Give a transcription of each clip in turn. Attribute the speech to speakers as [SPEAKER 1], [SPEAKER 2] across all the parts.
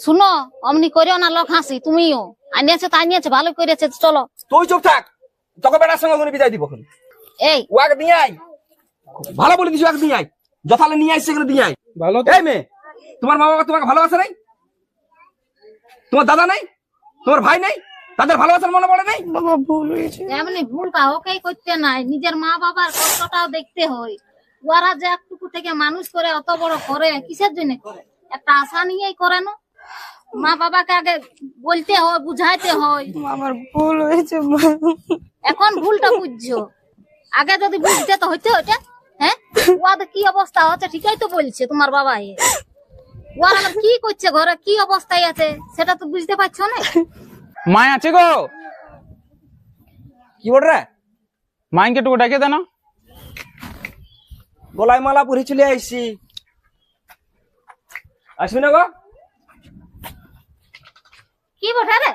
[SPEAKER 1] শুনো, অমনি করিও না লোক হাসি। তুমিও আনিয়েছে তো আনিয়েছে, ভালো করেছে, চলো।
[SPEAKER 2] তুই চুপ থাক, তোকে বেটার সঙ্গে ওখানে বিদায় দিব।
[SPEAKER 1] এই
[SPEAKER 2] ওয়াকে নিয়ে আয়, ভালো বলে দিছি, ওয়াকে নিয়ে আয়, যথালে নিয়ে আয় সেখানে দিয়ে আয়।
[SPEAKER 3] ভালো
[SPEAKER 2] এই মেয়ে, তোমার মা বাবা তোমাকে ভালোবাসে নাই? তোমার দাদা নাই, তোমার ভাই নাই, তাদের ভালোবাসার মনে পড়ে নাই?
[SPEAKER 4] বাবা ভুল হয়েছে।
[SPEAKER 1] এমনি ভুল কাউকেই করতে নাই, নিজের মা বাবার কষ্টটাও দেখতে হয়। ওরা যে একটুকু থেকে মানুষ করে অত বড় করে, কিসের জন্য করে? একটা আশা নিয়েই করে না। মা বাবাকে আগে বলতে হয়, বুঝাইতে হয়।
[SPEAKER 4] আমার ভুল হয়েছে মা।
[SPEAKER 1] এখন ভুলটা বুঝছো, আগে যদি বুঝতে তো হইতে ওটা। হ্যাঁ, ওদের কি অবস্থা হচ্ছে ঠিকই তো বলছে তোমার বাবা। ওরা আবার কি করছে, ঘরে কি অবস্থায় আছে সেটা তো বুঝতে পারছো না।
[SPEAKER 3] মাই আছে গো,
[SPEAKER 2] কি বল রে?
[SPEAKER 3] মাইকে টুকু ডাকে দেন।
[SPEAKER 2] গলায় মালা পরে চলে আইসি, আসবি না গো?
[SPEAKER 1] কি বটে রে?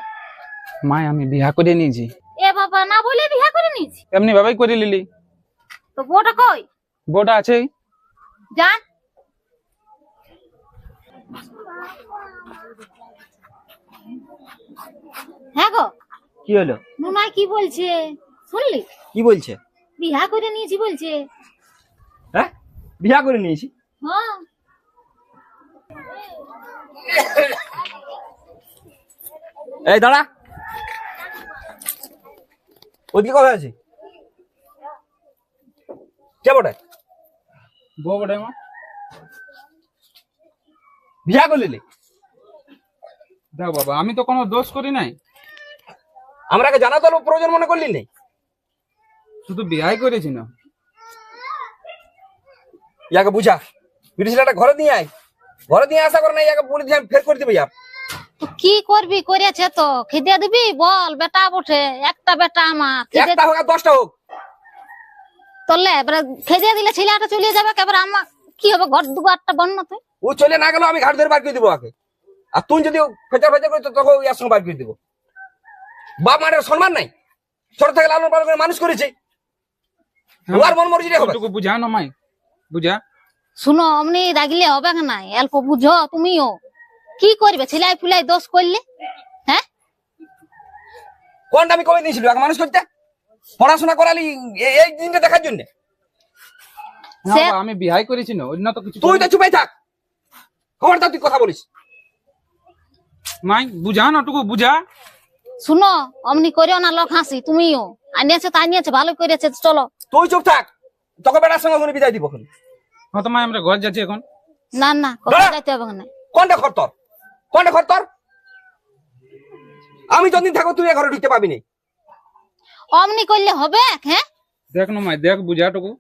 [SPEAKER 3] মাই আমি বিয়া করে নিয়েছি।
[SPEAKER 1] এ বাবা, না বলে বিয়ে করে নিয়েছি?
[SPEAKER 3] এমনি ভাবেই করে লিলি।
[SPEAKER 1] তো বউটা কই?
[SPEAKER 3] বউটা আছে।
[SPEAKER 1] জান, হ্যাঁ গো,
[SPEAKER 2] কি হলো?
[SPEAKER 1] নুনাই কি বলছে শুনলি?
[SPEAKER 2] কি বলছে?
[SPEAKER 1] বিয়া করে নিয়েছি বলছে।
[SPEAKER 2] হ্যাঁ, বিয়া করে নিয়েছি?
[SPEAKER 1] হ্যাঁ।
[SPEAKER 2] এই দাঁড়া, ওইদিকে কথা আছে। কে বটে?
[SPEAKER 3] বউ বটে মা।
[SPEAKER 2] বিয়া করে নিলি?
[SPEAKER 3] দেখো বাবা, আমি তো কোনো দোষ করি নাই,
[SPEAKER 2] আমরাকে জানা তো প্রয়োজন মনে করলি নেই?
[SPEAKER 3] শুধু বিয়াই করেছি না।
[SPEAKER 2] ইয়াকে বুঝা, বিটিশটা ঘরে নিয়ে আয়, ঘরে নিয়ে আসা করে না, ইয়াকে বলে দিয়ে আমি ফের করে দিবো। ইয়ার
[SPEAKER 1] তো কি করবি, করেছে তো খিদে দিবি? বল, বেটা বটে, একটা বেটা আমার। খিদে
[SPEAKER 2] একটা হোক আর 10টা হোক,
[SPEAKER 1] তোলে এবারে খেদে দিলে ছেলেটা চলে যাবে, এবার আমার কি হবে? ঘর দুয়ারটা বন্য তুই।
[SPEAKER 2] ও চলে না গেল আমি ঘাট ধরে বার করে দিবো ওকে। আর তুই যদি ফেচার ফেচার করিস তোকে ইয়ার সঙ্গে বার করে দিবো। বাপ মায়ের সম্মান নাই, ছোট থেকে লালন পালন করে মানুষ করেছে, ওর মন মর্জি হবে।
[SPEAKER 3] টুকু বুঝা না মাই, বুঝা।
[SPEAKER 1] শুনো, অমনি রাগলে হবে না, অল্প বুঝো তুমিও। কি করবে ছেলে ফুলাই দোষ করলে? হ্যাঁ,
[SPEAKER 2] কোনটা আমি কমে দিয়েছিল এক মানুষ করতে? পড়াশোনা করালি এই দিনটা দেখার জন্য?
[SPEAKER 3] না বাবা, আমি বিয়াই করেছি না, অন্য তো কিছু।
[SPEAKER 2] তুই তো চুপে থাক, খবরদার তুই কথা বলিস।
[SPEAKER 3] মাই বুঝা না, টুকু বুঝা।
[SPEAKER 1] শুনো, অমনি করিও না লোক হাসি। তুমিও আনিয়েছে তো আনিয়েছে, ভালো করেছে, চলো।
[SPEAKER 2] তুই চুপ থাক, তোকে বেটার সঙ্গে ওখানে বিদায় দিব।
[SPEAKER 3] হ্যাঁ তো মাই, আমরা ঘর যাচ্ছি এখন।
[SPEAKER 1] না না, কোথায় যাইতে হবে না।
[SPEAKER 2] কোনটা খর তোর? কোনটা খর তোর? আমি যতদিন থাকবো তুই এ ঘরে ঢুকতে পাবি না।
[SPEAKER 1] অমনি করলে হবে? হ্যাঁ,
[SPEAKER 3] দেখ না মাই, দেখ বুঝা টুকু।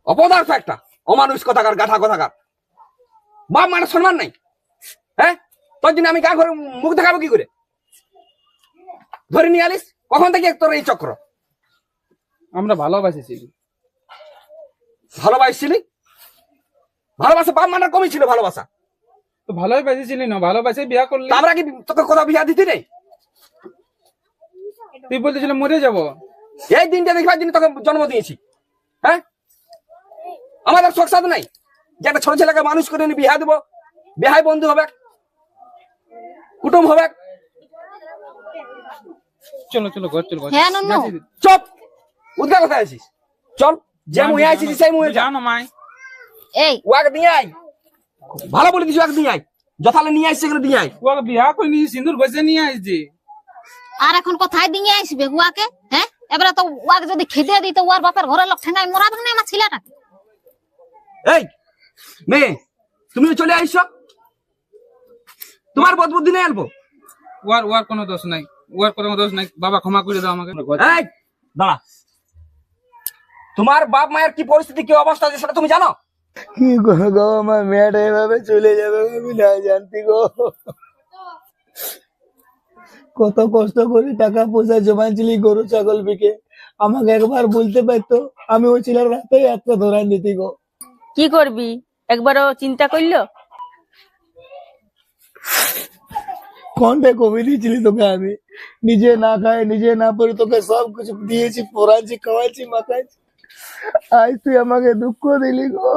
[SPEAKER 2] অপদার্থ একটা, অমানুষ কথাকার, গাথা কথাকার। বাপ মানে সম্মান নাই? হ্যাঁ, তোর জন্য আমি গা ঘরে মুখ দেখাবো কি করে? ধরে নিয়ে আলিস কখন থেকে তোর এই চক্র?
[SPEAKER 3] আমরা ভালোবাসেছি।
[SPEAKER 2] ভালোবাসছিলি? ভালোবাসা বাপ মানার কমই ছিল ভালোবাসা।
[SPEAKER 3] তো ভালোই বাসেছিলি না, ভালোবাসে বিয়া করলি।
[SPEAKER 2] তা আমরা কি তোকে কথা বিয়া দিতে নেই?
[SPEAKER 3] তুই বলতেছিল মরে যাবো।
[SPEAKER 2] এই দিনটা দেখবার জন্য তোকে জন্ম দিয়েছি। হ্যাঁ, আমাদের শখ সাধ নাই যে একটা ছোট ছেলেকে মানুষ করে নিয়ে বিয়া দেবো, বিহাই বন্ধু হবে, কুটুম হবে।
[SPEAKER 3] চলো চলো ঘর চলো, ঘর।
[SPEAKER 1] হ্যাঁ নুনু,
[SPEAKER 3] যাচ্ছি।
[SPEAKER 2] চপ, উদ্গা কোথায় আছিস? চল, যে মুহে আইছিস সেই মুহে যা।
[SPEAKER 3] জানো মাই,
[SPEAKER 1] এই
[SPEAKER 2] ওয়াকে নিয়ে আয়, ভালো বলে দিছি, ওয়াকে নিয়ে আয়, যথালে নিয়ে আয় সেখানে দিয়ে আয়।
[SPEAKER 3] ও বিয়া করে নিয়ে সিঁদুর ঘষে নিয়ে আসছি।
[SPEAKER 1] আর এখন কোথায় দিয়ে আসবে হুয়াকে? হ্যাঁ, এবারে তো ওয়াকে যদি খেদে দিত, ওর বাপের ঘরের লোক ঠেঙ্গাই মরাবে না আমার ছেলেটাকে।
[SPEAKER 2] এই মেয়ে, তুমি চলে আইসো, তোমার বোধ বুদ্ধি নেই অল্প?
[SPEAKER 3] ওর ওর কোনো দোষ নাই, ওর কোনো দোষ নাই। বাবা ক্ষমা করে দাও আমাকে।
[SPEAKER 2] এই দাঁড়া, তোমার বাপ মায়ের কি পরিস্থিতি, কি অবস্থা আছে সেটা তুমি জানো?
[SPEAKER 4] কি গো, আমার মেয়েটা এভাবে চলে যাবে আমি না জানতি গো। কত কষ্ট করে টাকা পয়সা জমাইছিলি গরু ছাগল বিকে, আমাকে একবার বলতে পারতো, আমি ওই ছেলের রাস্তায় একটা ধরাই নিতি গো।
[SPEAKER 5] কি করবি, একবারও চিন্তা করলো?
[SPEAKER 4] কোনটা কমে দিয়েছিলি তোকে? আমি নিজে না খাই নিজে না পড়ি তোকে সব কিছু দিয়েছি, পড়াচ্ছি, খাওয়াচ্ছি, মাখাচ্ছি, আজ তুই আমাকে দুঃখ দিলি গো।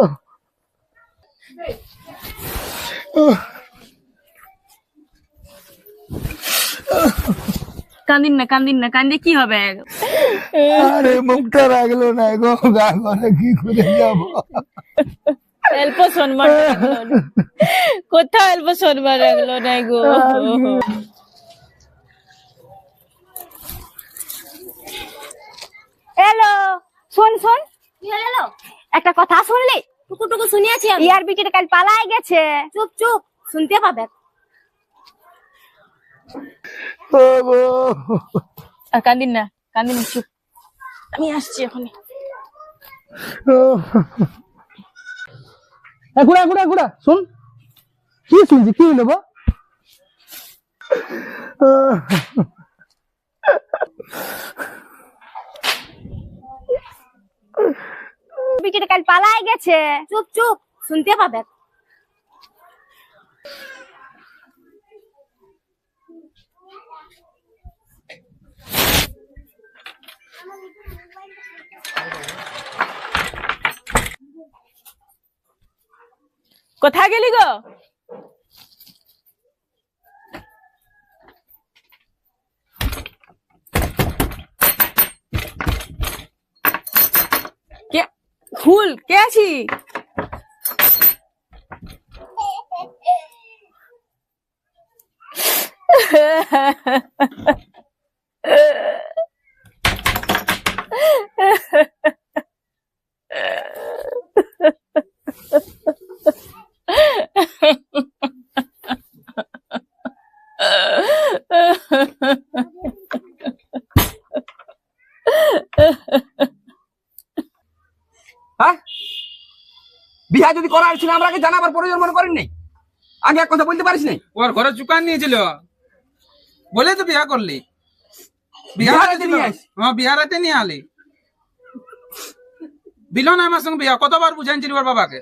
[SPEAKER 5] কান্দিন না, কান্দিন না, কান্দে কি হবে?
[SPEAKER 4] আরে মুখটা রাখলো না গো, গা ঘরে কি করে যাবো?
[SPEAKER 5] অল্প সম্মান রাখলো না। কোথাও অল্প সম্মান রাখলো না গো।
[SPEAKER 6] হ্যালো, শোন শোন,
[SPEAKER 1] কি হলো?
[SPEAKER 6] একটা কথা শুনলি?
[SPEAKER 1] টুকু টুকু শুনিয়েছি আমি।
[SPEAKER 6] ইয়ার বিটিটা কাল পালাই গেছে।
[SPEAKER 1] চুপ চুপ, শুনতে পাবে।
[SPEAKER 4] ও গো,
[SPEAKER 5] আর কান্দিন না, কান্দিন না, চুপ, আমি আসছি এখন।
[SPEAKER 4] ঘুরা ঘুরা ঘুরা, শোন কি শুনছি, কি হলো?
[SPEAKER 6] বিটিটা কাল পালাই গেছে।
[SPEAKER 1] চুপ চুপ, শুনতে পাবে।
[SPEAKER 5] কোথায় গেলি গো? কে ফুল, কে আছি?
[SPEAKER 2] হ্যাঁ, বিয়া যদি করার ছিল আমরা আগে জানাবার প্রয়োজন মনে করেন নাই? আগে এক কথা বলতে পারিস নাই?
[SPEAKER 3] ওর ঘরে চুকান নিয়েছিল বলে তো বিয়া করলি।
[SPEAKER 2] বিয়া
[SPEAKER 3] বিহারাতে
[SPEAKER 2] রাতে নিয়ে আইস।
[SPEAKER 3] হ্যাঁ, বিহারাতে নিয়ে আলি। দিল না আমার সঙ্গে বিয়া, কতবার বুঝাইছিল ওর বাবাকে।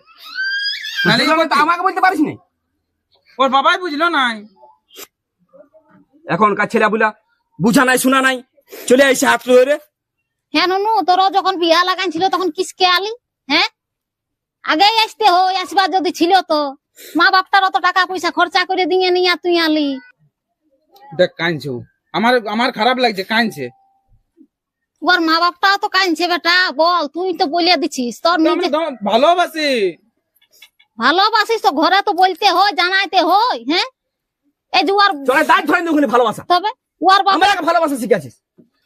[SPEAKER 3] নাহলে
[SPEAKER 2] বুঝলো না তো আমাকে বলতে পারিস নাই?
[SPEAKER 3] ওর বাবাই বুঝলো নাই।
[SPEAKER 2] এখনকার ছেলে বুলা বুঝা নাই শোনা নাই, চলে আইসে হাত ধরে।
[SPEAKER 1] হ্যাঁ নুনু, তোরা যখন বিয়া লাগাইছিল তখন কিসকে আলি? হ্যাঁ, আগেই আসতে হয়, আসবার যদি ছিল তো মা বাপটার অত টাকা পয়সা খরচা করে দিয়ে নিয়ে তুই আলি।
[SPEAKER 3] দেখ কাঁদছে ও। আমার খারাপ লাগছে, কাঁদছে।
[SPEAKER 1] ওর মা বাপটা তো কাঁদছে বেটা, বল তুই তো বলে দিছিস তোর
[SPEAKER 3] তো আমি
[SPEAKER 1] নিজে
[SPEAKER 3] তো ভালোবাসি।
[SPEAKER 1] ভালোবাসিস তো ঘরে তো বলতে হয়, জানাইতে হয়। হ্যাঁ, এই যে ওর
[SPEAKER 2] চলে দাঁত ধরে নি ওখানে ভালোবাসা।
[SPEAKER 1] তবে ওর বাবা
[SPEAKER 2] আমরা ভালোবাসা শিখেছিস,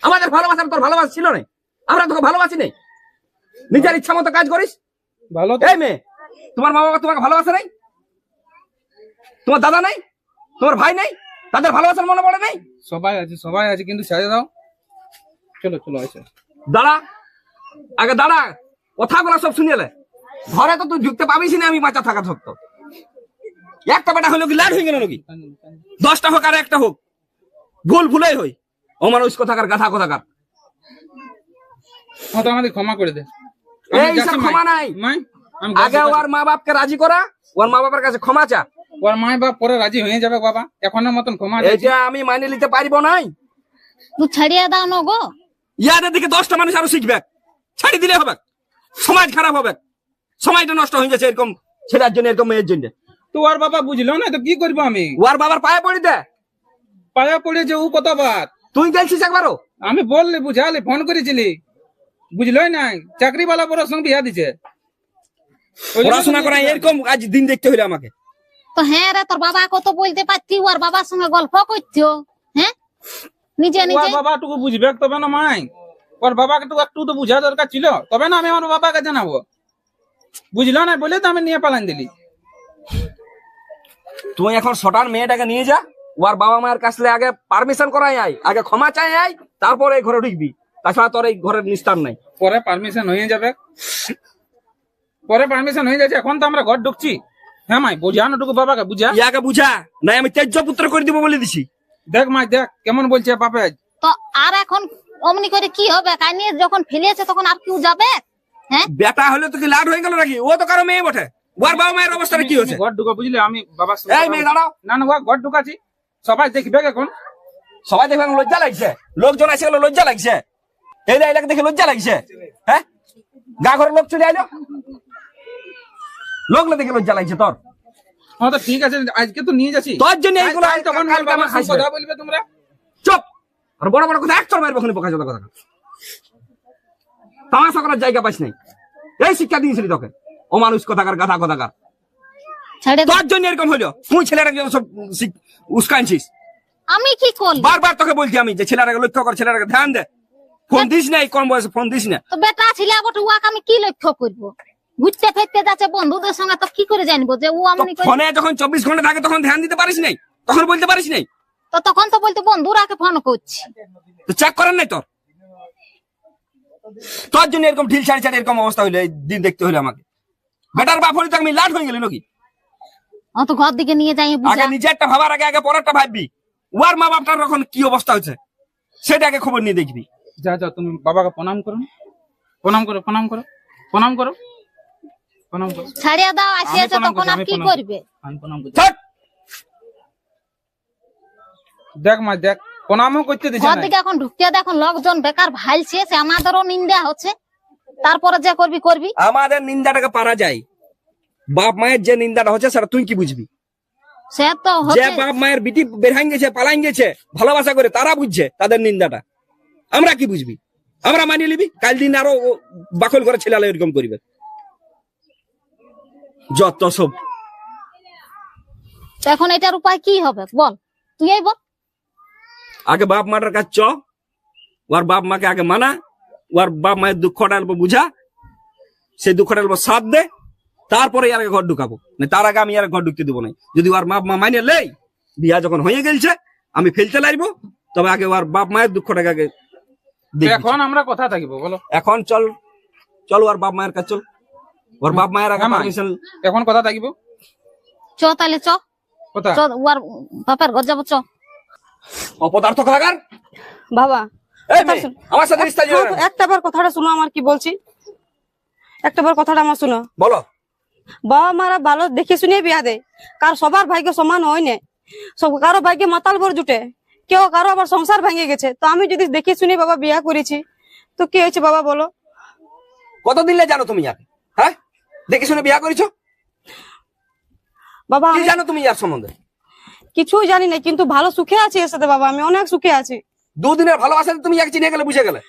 [SPEAKER 2] আমাদের ভালোবাসা তোর ভালোবাসা ছিল না। আমরা তোকে ভালোবাসি নাই, নিজের ইচ্ছা মতো কাজ করিস।
[SPEAKER 3] ভালো তো।
[SPEAKER 2] এই মেয়ে, তোমার মা বাবা তোমাকে ভালোবাসা নাই? তোমার দাদা নাই? তোমার ভাই নাই? তাদের ভালোবাসার মনে পড়ে নাই?
[SPEAKER 3] সবাই আছে, সবাই আছে, কিন্তু ছেড়ে দাও। চলো চলো, আছে।
[SPEAKER 2] দাঁড়া, আগে দাঁড়া, কথাগুলো সব শুনিয়ে ঘরে তো তুই ঢুকতে পাবিস না। আমি বাঁচা থাকা থাকতো একটা বেটা হলো কি লাড হয়ে গেল নাকি? 10টা হোক আর একটা হোক, ভুল ভুলেই হই। অমানুষ কথাকার, গাধা কথাকার।
[SPEAKER 3] হ্যাঁ, তো আমাদের ক্ষমা করে দে।
[SPEAKER 2] এই সব ক্ষমা নাই।
[SPEAKER 3] মাই, আমি
[SPEAKER 2] আগে ওর মা বাপকে রাজি করা, ওর মা বাবার কাছে ক্ষমা চা।
[SPEAKER 3] ওর মা বাপ পরে রাজি হয়ে যাবে বাবা, এখনের মতন ক্ষমা চাইছি।
[SPEAKER 2] এটা আমি মানিয়ে নিতে পারবো নাই।
[SPEAKER 1] তুই ছাড়িয়ে দাও না গো।
[SPEAKER 2] ইয়াদের দিকে 10টা মানুষ আরো শিখবে, ছাড়ি দিলে হবে। সমাজ খারাপ হবে, সমাজটা নষ্ট হয়ে যাচ্ছে এরকম ছেলের জন্য, এরকম মেয়ের জন্য।
[SPEAKER 3] তো ওর বাবা বুঝলো না তো কি করবো আমি?
[SPEAKER 2] ওর বাবার পায়ে পড়ি দে।
[SPEAKER 3] পায়া পড়েছে ও কতবার।
[SPEAKER 2] তুই গেছিস একবারও?
[SPEAKER 3] আমি বললি, বুঝালি, ফোন করেছিলি, বুঝলোই নাই। চাকরিওয়ালা বড় সঙ্গে বিয়া দিছে। ওই জন্য
[SPEAKER 2] পড়াশোনা করা এরকম আজ দিন দেখতে হইলো আমাকে।
[SPEAKER 1] তো হ্যাঁ রে, তোর বাবা কত বলতে পারতি, ওর বাবার সঙ্গে গল্প করছো। হ্যাঁ, নিজে
[SPEAKER 3] ওর
[SPEAKER 1] নিজে
[SPEAKER 3] বাবা টুকু বুঝবে তবে না মাই। ওর বাবাকে তো একটু তো বুঝা দরকার ছিল, তবে না আমি আমার বাবাকে জানাবো। বুঝলো না বলে তো আমি নিয়ে পালান দিলি।
[SPEAKER 2] তুই এখন শটার মেয়েটাকে নিয়ে যা, ওর বাবা মায়ের কাছে আগে পারমিশন করাই আয়, আগে ক্ষমা চাই আয়, তারপরে এই ঘরে ঢুকবি। তাছাড়া তোর এই ঘরের নিস্তার নাই।
[SPEAKER 3] পরে পারমিশন হয়ে যাবে, পরে পারমিশন হয়ে যাচ্ছে। এখন তো আমরা ঘর ঢুকছি। হ্যাঁ মাই, বুঝানো টুকু বাবাকে বুঝা।
[SPEAKER 2] ইয়াকে বুঝা নাই, আমি তেজ্য পুত্র করে দিব বলে দিছি।
[SPEAKER 3] দেখ মাই, দেখ কেমন বলছে বাপে।
[SPEAKER 1] তো আর এখন অমনি করে কি হবে? কাইনি যখন ফেলেছে তখন আর কেউ যাবে? হ্যাঁ,
[SPEAKER 2] বেটা হলে তো কি লাড হয়ে গেল নাকি? ও তো কারো মেয়ে বটে। ওর বাবা মায়ের অবস্থাটা কি হচ্ছে?
[SPEAKER 3] ঘর ঢুকা, বুঝলি? আমি বাবার
[SPEAKER 2] এই মেয়ে দাঁড়াও।
[SPEAKER 3] না না, ঘর ঢুকাছি, সবাই দেখবে এখন।
[SPEAKER 2] সবাই দেখে এখন লজ্জা লাগছে, লোকজন আসে গেল লজ্জা লাগছে। এই এলাকা দেখে লজ্জা লাগছে। হ্যাঁ, গা ঘরে লোক চলে আইলো, লোকলে দেখে লজ্জা লাগছে তোর।
[SPEAKER 3] হ্যাঁ তো ঠিক আছে, আজকে তো নিয়ে যাচ্ছি।
[SPEAKER 2] তোর জন্য এইগুলো
[SPEAKER 3] তখন
[SPEAKER 2] কালকে আমার
[SPEAKER 3] বাবার সঙ্গে
[SPEAKER 2] খাইছে।
[SPEAKER 3] কথা বলবে তোমরা।
[SPEAKER 2] চুপ, আর বড় বড় কথা একচর মারবো ওখানে বোকা চোদা কথা তামাশা করার জায়গা পাইস নাই এই শিক্ষা দিয়েছিলি তোকে ও মানুষ কথাকার গাধা কথাকার
[SPEAKER 1] ছেড়ে দাও।
[SPEAKER 2] তোর জন্য এরকম হইলো তুই ছেলেটাকে সব উস্কানছিস
[SPEAKER 1] আমি কি করলি?
[SPEAKER 2] বারবার তোকে বলছি আমি যে ছেলেটাকে লক্ষ্য কর ছেলেটাকে ধ্যান দে ফোন দিস না এই কম বয়সে ফোন দিস না
[SPEAKER 1] তো বেটা ছিল বটে, ওয়াকে আমি কি লক্ষ্য করবো? ঘুরতে ফিরতে যাচ্ছে বন্ধুদের সঙ্গে, তো কি করে জানবো যে ও
[SPEAKER 2] তো
[SPEAKER 1] আমনি করে?
[SPEAKER 2] ফোনে যখন 24 ঘন্টা থাকে তখন ধ্যান দিতে পারিস নাই, তখন বলতে পারিস নাই,
[SPEAKER 1] তো তখন তো বলতে বন্ধুরাকে ফোন করছি।
[SPEAKER 2] তো চেক করেন নাই তোর তোর জন্য এরকম ঢিল ছাড়ি ছাড়ি এরকম অবস্থা হইলো এই দিন দেখতে হইলো আমাকে। বেটার বাপ হলে তো আমি লাট হয়ে গেলি নাকি?
[SPEAKER 1] ও তো ঘর দিকে নিয়ে যাই
[SPEAKER 2] আগে
[SPEAKER 1] বুঝা।
[SPEAKER 2] নিজেরটা ভাবার আগে আগে পরেরটা ভাববি। ওর মা বাপটার এখন কি অবস্থা হচ্ছে সেটা আগে খবর নিয়ে দেখবি।
[SPEAKER 3] যা যা তুমি বাবাকে প্রণাম করো, প্রণাম করো, প্রণাম করো, প্রণাম করো, প্রণাম করো।
[SPEAKER 1] ছাড়িয়া দাও
[SPEAKER 3] আমি
[SPEAKER 1] আসিয়াছে,
[SPEAKER 3] প্রণাম
[SPEAKER 1] তখন
[SPEAKER 3] করছি,
[SPEAKER 1] আর
[SPEAKER 3] আমি
[SPEAKER 1] কি
[SPEAKER 3] প্রণাম
[SPEAKER 1] করবে?
[SPEAKER 3] আমি প্রণাম করছি।
[SPEAKER 2] ছাড়।
[SPEAKER 3] দেখ মা দেখ, প্রণামও করতে দিছে
[SPEAKER 1] ঘর
[SPEAKER 3] না।
[SPEAKER 1] দিকে এখন ঢুকতে দেখুন লোকজন বেকার ভাইলছে, সে আমাদেরও নিন্দা হচ্ছে। তারপরে যে করবি করবি।
[SPEAKER 2] আমাদের নিন্দাটাকে পারা যায়, বাপ মায়ের যে নিন্দাটা হচ্ছে সেটা তুই কি বুঝবি?
[SPEAKER 1] সে তো
[SPEAKER 2] যে
[SPEAKER 1] হচ্ছে।
[SPEAKER 2] বাপ মায়ের বিটি বেরহাই গেছে পালাই গেছে ভালোবাসা করে তারা বুঝছে তাদের নিন্দাটা, আমরা কি বুঝবি? আমরা মানিয়ে নিবি, কাল দিন আরো বাকল করে ছেলে এরকম করবে যত সব।
[SPEAKER 1] তো এখন এটার উপায় কি হবে বল, তুই বল।
[SPEAKER 2] আগে বাপ মাটার কাছে চ, ওর বাপ মাকে আগে মানা, ওর বাপ মায়ের দুঃখটা অল্প বুঝা, সেই দুঃখটা অল্প সাথ দে, তারপরে আর ঘর ঢুকাবো না। তার আগে আমি আর ঘর ঢুকতে দেবো না। যদি ওর বাপ মা মাইনে লেই বিয়া যখন হয়ে গেছে আমি ফেলতে লাগবো, তবে আগে ওর বাপ মায়ের দুঃখটাকে আগে দেখবি।
[SPEAKER 3] এখন আমরা কথা থাকিব বলো,
[SPEAKER 2] এখন চল চল ওর বাপ মায়ের কাছে চল, ওর বাপ মায়ের আগে
[SPEAKER 3] হ্যাঁ, মা।
[SPEAKER 2] পারমিশন।
[SPEAKER 3] এখন কথা থাকিব
[SPEAKER 1] চ তাহলে চ
[SPEAKER 3] কথা।
[SPEAKER 1] চ, ওর বাপের ঘর যাবো চ।
[SPEAKER 2] অপদার্থ খাগার
[SPEAKER 7] বাবা
[SPEAKER 2] এই মেয়ে, আমার সাথে রিস্তা জুড়ে না।
[SPEAKER 7] একটা বার কথাটা শুনো, আমার কি বলছি একটা বার কথাটা আমার শুনো।
[SPEAKER 2] বলো।
[SPEAKER 7] বাবা মারা ভালো দেখে শুনে বিয়া দেয়, কার সবার ভাগ্য সমান হয় না, সব কারো ভাগ্যে মাতাল ভর জুটে, কেউ কারো আবার সংসার ভেঙে গেছে। তো আমি যদি দেখে শুনে বাবা বিয়া করেছি, তো কি হয়েছে বাবা বলো?
[SPEAKER 2] কতদিন লে জানো তুমি ইয়াকে? হ্যাঁ, দেখে শুনে বিয়া করেছো?
[SPEAKER 7] বাবা
[SPEAKER 2] কি
[SPEAKER 7] আমি
[SPEAKER 2] জানো তুমি ইয়ার সম্বন্ধে?
[SPEAKER 7] কিছুই জানি না, কিন্তু ভালো সুখে আছি এর সাথে বাবা, আমি অনেক সুখে আছি
[SPEAKER 2] দুদিনের ভালোবাসা তুমি ইয়াকে চিনে গেলে বুঝে গেলে।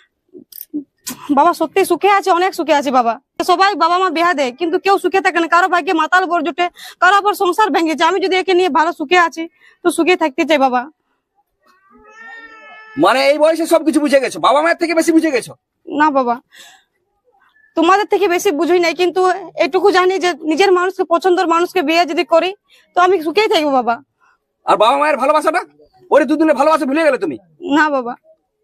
[SPEAKER 7] বাবা, সত্যি সুখে আছে, অনেক সুখে আছে বাবা। সবাই বাবা মা বিয়া দেয়, কিন্তু কেউ সুখে থাকে না, কারো ভাগ্যে মাতাল ভর জুটে, কারো আবার সংসার ভেঙেছে। আমি যদি একে নিয়ে ভালো সুখে আছি, তো সুখে থাকতে চাই বাবা।
[SPEAKER 2] মানে এই বয়সে সবকিছু বুঝে গেছো, বাবা মায়ের থেকে বেশি বুঝে গেছো।
[SPEAKER 7] না বাবা, তোমাদের থেকে বেশি বুঝি নাই, কিন্তু এটুকু জানি যে নিজের মানুষকে, পছন্দের মানুষকে বিয়ে যদি করি, তো আমি সুখেই থাকবো বাবা।
[SPEAKER 2] আর বাবা মায়ের ভালোবাসাটা, ওরে দুদিনের ভালোবাসা ভুলে গেলে তুমি।
[SPEAKER 7] না বাবা,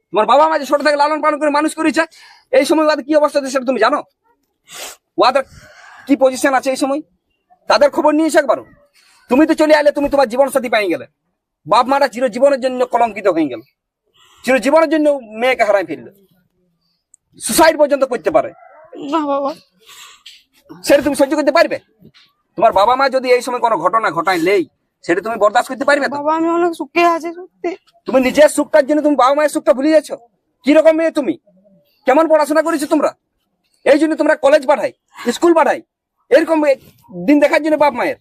[SPEAKER 2] তোমার বাবা মা যে ছোট থেকে লালন পালন করে মানুষ করেছে, এই সময় ওদের কি অবস্থা আছে সেটা তুমি জানো? ওদের কি পজিশন আছে এই সময় তাদের খবর নিয়েছে একবারও? তুমি তো চলে আইলে, তুমি তোমার জীবন সাথী পাই গেলে, বাপ মারা চিরজীবনের জন্য কলঙ্কিত হয়ে গেল, চিরজীবনের জন্য মেয়েকে হারাই ফেললো, সুসাইড পর্যন্ত করতে পারে।
[SPEAKER 7] না বাবা,
[SPEAKER 2] সেটা তুমি সহ্য করতে পারবে? তোমার বাবা মা যদি এই সময় কোনো ঘটনা ঘটায় লেই, সেটা তুমি বরদাস্ত করতে পারবে তো?
[SPEAKER 7] বাবা আমি অনেক সুখে আছি সত্যি।
[SPEAKER 2] তুমি নিজের সুখটার জন্য তুমি বাবা মায়ের সুখটা ভুলে যাচ্ছ। কিরকম মেয়ে তুমি, কেমন পড়াশোনা করেছো তোমরা? এই জন্য তোমরা কলেজ পাঠাই, স্কুল পাঠাই, এরকম দিন দেখার জন্য বাপ মায়ের।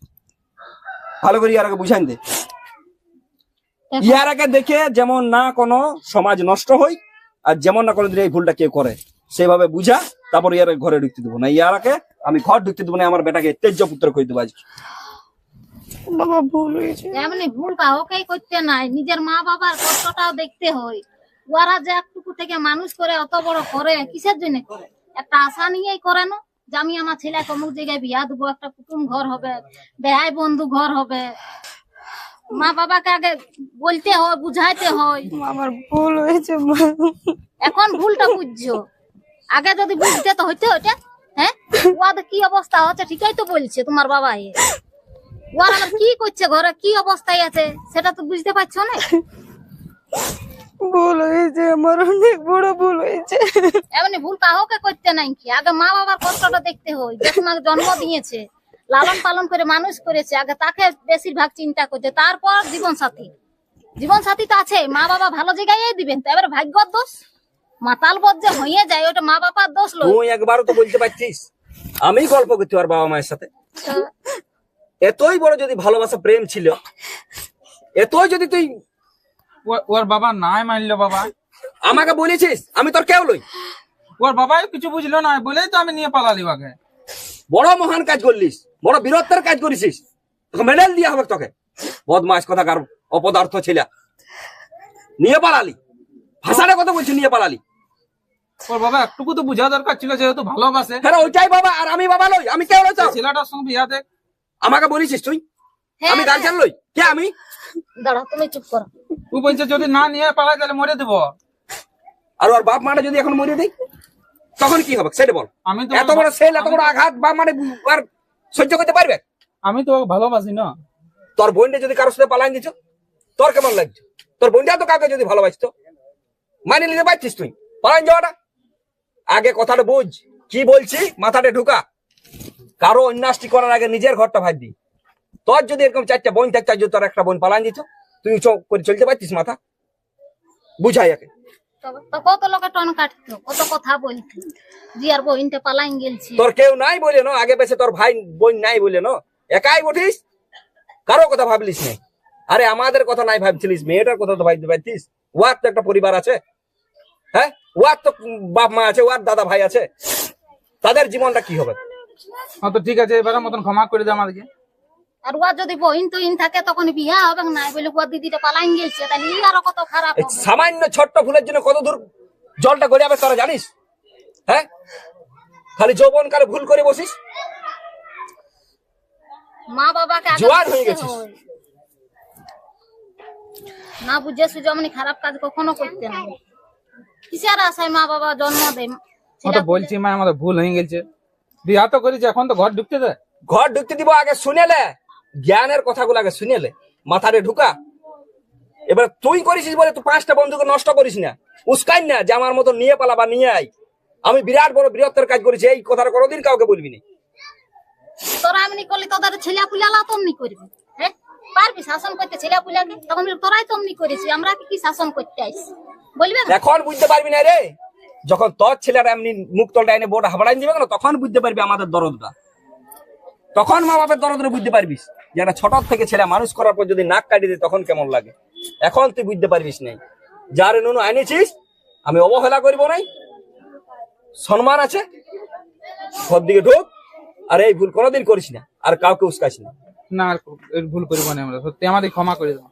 [SPEAKER 2] ভালো করে ইয়ার আগে বুঝাইন দে, ইয়ার আগে দেখে যেমন না কোনো সমাজ নষ্ট হয়, আর যেমন না কোনোদিন এই ভুলটা কেউ করে, সেভাবে বুঝা তারপর ইয়ার ঘরে ঢুকতে দেবো না। ইয়ার আগে আমি ঘর ঢুকতে দেবো না, আমার বেটাকে তেজ্য পুত্র করে দেবো আজকে।
[SPEAKER 7] বাবা ভুল হয়েছে।
[SPEAKER 1] এমনি ভুলটা ওকেই করতে নাই, নিজের মা বাবার কষ্টটাও দেখতে হয়। ওরা যে একটুকু থেকে মানুষ করে অত বড় করে, কিসের জন্য করে? একটা আশা নিয়েই করে না যে আমি আমার ছেলেকে অমুক জায়গায় বিয়া দেবো, একটা কুটুম ঘর হবে, বেহাই বন্ধু ঘর হবে। মা বাবাকে আগে বলতে হয়, বুঝাইতে হয়।
[SPEAKER 7] আমার ভুল হয়েছে মা।
[SPEAKER 1] এখন ভুলটা বুঝছো, আগে যদি বুঝতে তো হইতে ওটা। হ্যাঁ, ওদের কি অবস্থা হচ্ছে ঠিকই তো বলছে তোমার বাবা। ওরা আবার কি করছে, ঘরে কি অবস্থায় আছে সেটা তো বুঝতে পারছো না।
[SPEAKER 7] ভুল হয়েছে আমার, অনেক বড় ভুল হয়েছে।
[SPEAKER 1] এমনি ভুল কাউকে করতে নাই, কি আগে মা বাবার কষ্টটা দেখতে হয়। যে তোমাকে জন্ম দিয়েছে, লালন পালন করে মানুষ করেছে, আগে তাকে বেশিরভাগ চিন্তা করছে, তারপর জীবন সাথী। জীবন সাথী তো আছে, মা বাবা ভালো জায়গায় দিবেন, তো এবার ভাগ্যর দোষ। মাতাল বদ যে হয়ে যায়, ওটা মা বাবার দোষ লয়।
[SPEAKER 2] তুই একবারও তো বলতে পারছিস আমি গল্প করতে পার বাবা মায়ের সাথে। এতই বড় যদি ভালোবাসা প্রেম ছিল, এতই যদি তুই
[SPEAKER 3] ওর বাবা নাই মানলো বাবা,
[SPEAKER 2] আমাকে বলেছিস আমি তোর কেউ লই?
[SPEAKER 3] ওর বাবাই কিছু বুঝলো না বলেই তো আমি নিয়ে পালালি ওকে।
[SPEAKER 2] বড় মহান কাজ করলিস, বড় বীরত্বের কাজ করেছিস, তোকে মেডেল দিয়া হবে তোকে। বদমাস কথাকার অপদার্থ ছিল, নিয়ে পালালি। ভাষাটা কথা বলছি, নিয়ে পালালি।
[SPEAKER 3] ওর বাবা একটুকু তো বুঝা দরকার ছিল, যেহেতু ভালোবাসে।
[SPEAKER 2] হ্যাঁ ওইটাই বাবা, আর আমি বাবা লই? আমি কেউ লই? তো
[SPEAKER 3] ছেলেটার সঙ্গে বিয়া দেখ।
[SPEAKER 2] আমাকে বলেছিস তুই
[SPEAKER 1] হ্যাঁ,
[SPEAKER 2] আমি গার্জেন লই? কে আমি?
[SPEAKER 1] দাঁড়া, তুমি চুপ করো।
[SPEAKER 3] ও বলছে যদি না নিয়ে পালাই তাহলে মরে দেবো।
[SPEAKER 2] আর ওর বাপ মাটা যদি এখন মরে দেয় তখন কি হবে সেটা বল।
[SPEAKER 3] আমি তো
[SPEAKER 2] এত বড় সেল, এত বড় আঘাত বাপ মানে আর সহ্য করতে পারবে?
[SPEAKER 3] আমি তো ওকে ভালোবাসি না।
[SPEAKER 2] তোর বোনটা যদি কারোর সাথে পালাই দিছ তোর কেমন লাগছে? তোর বোনটা তো কাউকে যদি ভালোবাসতো মানে নিতে পারছিস তুই পালাই যাওয়াটা? আগে কথাটা বুঝ, কি বলছি মাথাটা ঢুকা। কারো অন্যাসটি করার আগে নিজের ঘরটা ভাববি। তোর যদি এরকম চারটা বোন থাকতে, যদি তোর একটা বোন পালাই দিত তুই চোখ করে চলতে পারছিস? মাথা বুঝাই একে।
[SPEAKER 1] তো কত লোকে টন কাটতো, কত কথা বলতো, জিয়ার বহিনটা পালাইন গেলছে।
[SPEAKER 2] তোর কেউ নাই বলে না আগে বেশি, তোর ভাই বোন নাই বলে না একাই উঠিস, কারো কথা ভাবলিস না। আরে আমাদের কথা নাই ভাবছিলিস, মেয়েটার কথা তো ভাবতে পারতিস। ওয়ার তো একটা পরিবার আছে, হ্যাঁ ওয়ার তো বাপ মা আছে, ওয়ার দাদা ভাই আছে, তাদের জীবনটা কি হবে?
[SPEAKER 3] হ্যাঁ তো ঠিক আছে, এবারের মতন ক্ষমা করে দে আমাদেরকে।
[SPEAKER 1] আর ওর যদি বহিন তহিন থাকে তখন বিয়া হবে না বলে ওর দিদিটা পালাইন গেলছে, তাহলে ই আরো কত খারাপ
[SPEAKER 2] এই
[SPEAKER 1] হবে।
[SPEAKER 2] সামান্য ছোট্ট ফুলের জন্য কত দূর জলটা গড়ে যাবে তোরা জানিস? হ্যাঁ খালি যৌবন কালে ভুল করে বসিস,
[SPEAKER 1] মা বাবাকে আগে
[SPEAKER 2] জোয়ান হয়ে
[SPEAKER 1] বুঝতে
[SPEAKER 2] গেছিস।
[SPEAKER 1] হয়। না বুঝে সুঝে অমনি খারাপ কাজ কখনো করতে না। কিসের আশায় মা বাবা জন্ম দেয়?
[SPEAKER 3] ও তো বলছি মা আমাদের ভুল হয়ে গেছে, বিয়া তো করেছে, এখন তো ঘর ঢুকতে দে।
[SPEAKER 2] ঘর ঢুকতে দিব আগে শুনেলে, জ্ঞানের কথাগুলো আগে শুনেলে মাথারে ঢুকা। এবার তুই করিস বলে তুই 5টা বন্ধুকে নষ্ট করিস না, উস্কাই না যে আমার মতো নিয়ে পালা বা নিয়ে আই। আমি বিরাট বড় বৃহত্তর কাজ করেছি, এই কথাটা কোনোদিন কাউকে বলবি না।
[SPEAKER 1] তোরা এমনি করলে তোদের ছেলে পুলালা তো অমনি করবি। হ্যাঁ পারবি শাসন করতে ছেলে পুলাকে? তখন বলবি, তোরাই তো অমনি করেছি, আমরা কি শাসন করতে আইসি বলবে না?
[SPEAKER 2] এখন বুঝতে পারবি না রে, যখন তোর ছেলেরা এমনি মুখ তলটা এনে বোর্ড হাবড়াই দিবে না, তখন বুঝতে পারবি আমাদের দরদটা। তখন মা বাপের দরদটা বুঝতে পারবিস যে একটা ছোট থেকে ছেলে মানুষ করার পর যদি নাক কাটি দেয় তখন কেমন লাগে। এখন তুই বুঝতে পারবিস নাই। যার নুনু আনিছিস আমি অবহেলা করবো নাই, সম্মান আছে, সব দিকে ঢুক। আর এই ভুল কোনোদিন করিস না, আর কাউকে উস্কাইস না।
[SPEAKER 3] না আর এর ভুল করবো না আমরা, সত্যি আমাদের ক্ষমা করে দাও।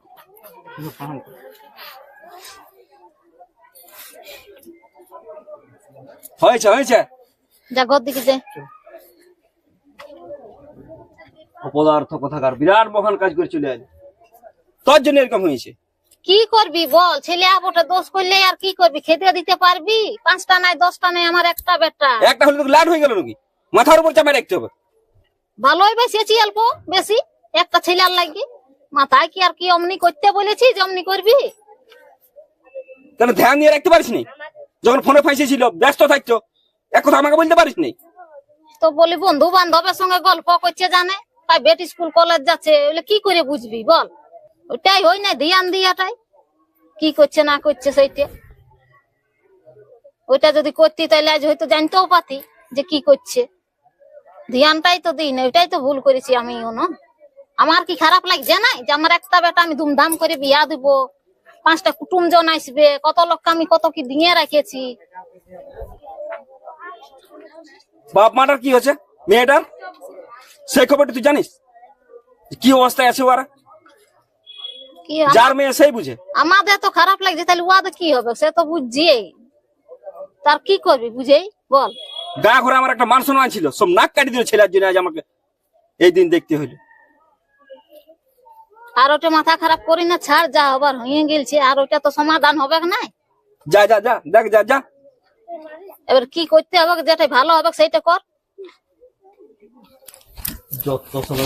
[SPEAKER 2] হয়েছে হয়েছে,
[SPEAKER 1] যা ঘর দিকে যে
[SPEAKER 2] অপদার্থ কথাকার বিরাট মহান কাজ করে চলে আয়, তোর জন্য এরকম হয়েছে।
[SPEAKER 1] কি করবি বল? ছেলে আবটা দোষ করলে আর কি করবি? খেতে দিতে পারবি? 5টা নাই 10টা নাই, আমার একটা বেটা।
[SPEAKER 2] একটা হলে তো লাট হয়ে গেল নাকি? মাথার উপর চাপা রাখতে হবে।
[SPEAKER 1] ভালোই বেশি অল্প বেশি একটা ছেলে আর লাগি মাথায় কি আর কি অমনি করতে বলেছি যে অমনি করবি?
[SPEAKER 2] কেন ধ্যান দিয়ে রাখতে পারিস নি? যখন ফোনে ফাঁসে ছিল ব্যস্ত থাকতো, এক কথা আমাকে বলতে পারিস নি?
[SPEAKER 1] তো বলি বন্ধু বান্ধবের সঙ্গে গল্প করছে জানে, তাই বেটি স্কুল কলেজ যাচ্ছে, ওগুলো কি করে বুঝবি বল? ওটাই হই না ধ্যান দিয়াটাই, কি করছে না করছে সেইটা। ওইটা যদি করতি তাহলে আজ হয়তো জানতেও পাতি যে কি করছে। ধ্যানটাই তো দিই না, ওইটাই তো ভুল করেছি আমিও না। আমার কি খারাপ লাগছে না যে আমার একটা বেটা আমি ধুমধাম করে বিয়া দিব, 5টা কুটুমজন আসবে, কত লোককে আমি কত কি দিয়ে রাখেছি।
[SPEAKER 2] বাপ মাটার কি হচ্ছে মেয়েটার, সেই খবরটা তুই জানিস? কি অবস্থায় আছে ওরা?
[SPEAKER 1] কি
[SPEAKER 2] যার মেয়ে সেই বুঝে।
[SPEAKER 1] আমাদের তো খারাপ লাগছে, তাহলে ওদের কি হবে? সে তো বুঝছি, তার কি করবি বুঝেই বল।
[SPEAKER 2] গা ঘরে আমার একটা মান সম্মান ছিল, সব নাক কাটি দিল ছেলের জন্য, আজ আমাকে এই দিন দেখতে হইলো।
[SPEAKER 1] আর ওটা মাথা খারাপ করি না, ছাড়, যা হবার হয়ে গেছে, আর ওটা তো সমাধান হবে না।
[SPEAKER 2] যা যা যা দেখ যা যা,
[SPEAKER 1] এবার কি করতে হবে, যেটা ভালো হবে সেইটা কর।
[SPEAKER 2] যত সব